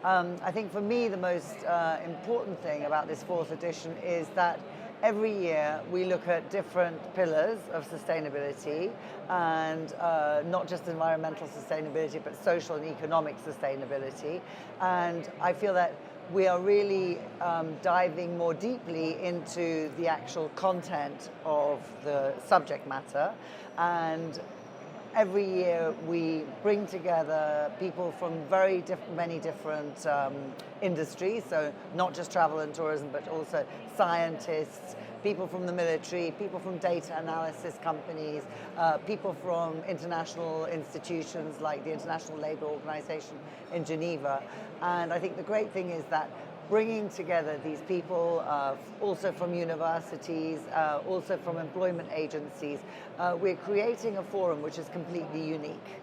I think for me the most important thing about this fourth edition is that every year we look at different pillars of sustainability, and not just environmental sustainability but social and economic sustainability, and I feel that we are really diving more deeply into the actual content of the subject matter. And every year we bring together people from many different industries, so not just travel and tourism, but also scientists, people from the military, people from data analysis companies, people from international institutions like the International Labour Organization in Geneva. And I think the great thing is that bringing together these people, also from universities, also from employment agencies, we're creating a forum which is completely unique.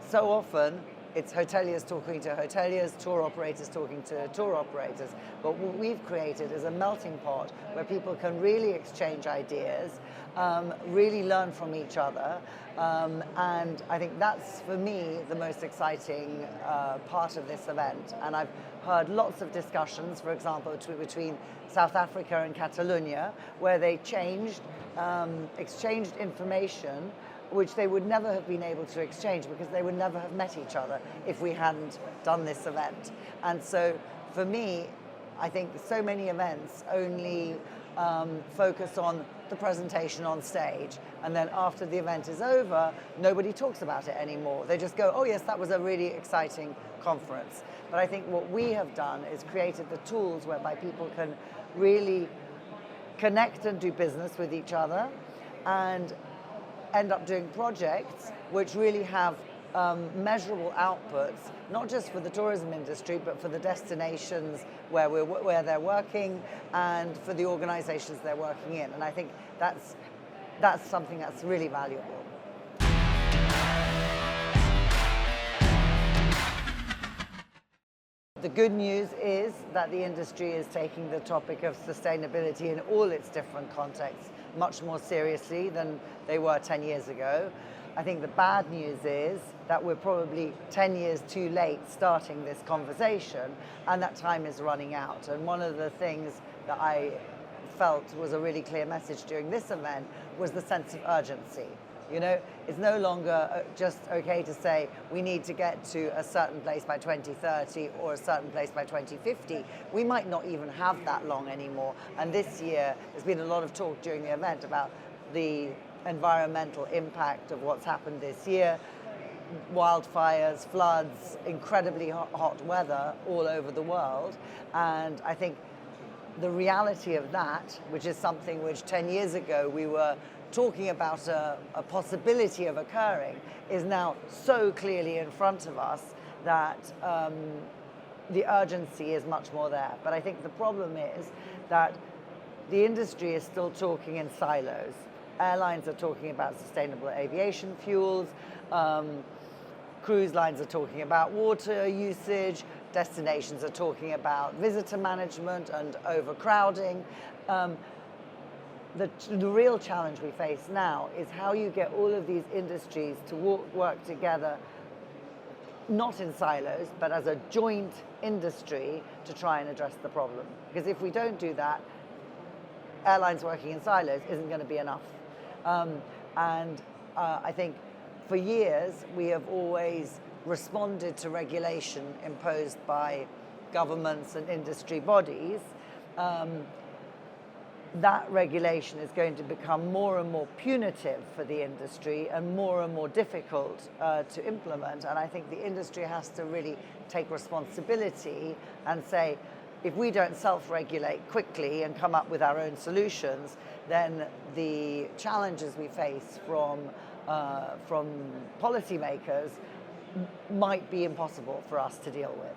So often, it's hoteliers talking to hoteliers, tour operators talking to tour operators. But what we've created is a melting pot where people can really exchange ideas, really learn from each other. And I think that's, for me, the most exciting part of this event. And I've heard lots of discussions, for example, between South Africa and Catalonia, where they exchanged information which they would never have been able to exchange because they would never have met each other if we hadn't done this event. And so for me, I think so many events only focus on the presentation on stage, and then after the event is over, nobody talks about it anymore. They just go, oh yes, that was a really exciting conference. But I think what we have done is created the tools whereby people can really connect and do business with each other, and end up doing projects which really have measurable outputs, not just for the tourism industry, but for the destinations where they're working and for the organizations they're working in. And I think that's something that's really valuable. The good news is that the industry is taking the topic of sustainability in all its different contexts much more seriously than they were 10 years ago. I think the bad news is that we're probably 10 years too late starting this conversation, and that time is running out. And one of the things that I felt was a really clear message during this event was the sense of urgency. You know, it's no longer just okay to say we need to get to a certain place by 2030 or a certain place by 2050. We might not even have that long anymore. And this year, there's been a lot of talk during the event about the environmental impact of what's happened this year. Wildfires, floods, incredibly hot weather all over the world. And I think the reality of that, which is something which 10 years ago we were talking about a possibility of occurring, is now so clearly in front of us that the urgency is much more there. But I think the problem is that the industry is still talking in silos. Airlines are talking about sustainable aviation fuels, cruise lines are talking about water usage, destinations are talking about visitor management and overcrowding. The real challenge we face now is how you get all of these industries to work together, not in silos, but as a joint industry to try and address the problem. Because if we don't do that, airlines working in silos isn't going to be enough. I think for years we have always responded to regulation imposed by governments and industry bodies. That regulation is going to become more and more punitive for the industry and more difficult to implement. And I think the industry has to really take responsibility and say, if we don't self-regulate quickly and come up with our own solutions, then the challenges we face from policymakers might be impossible for us to deal with.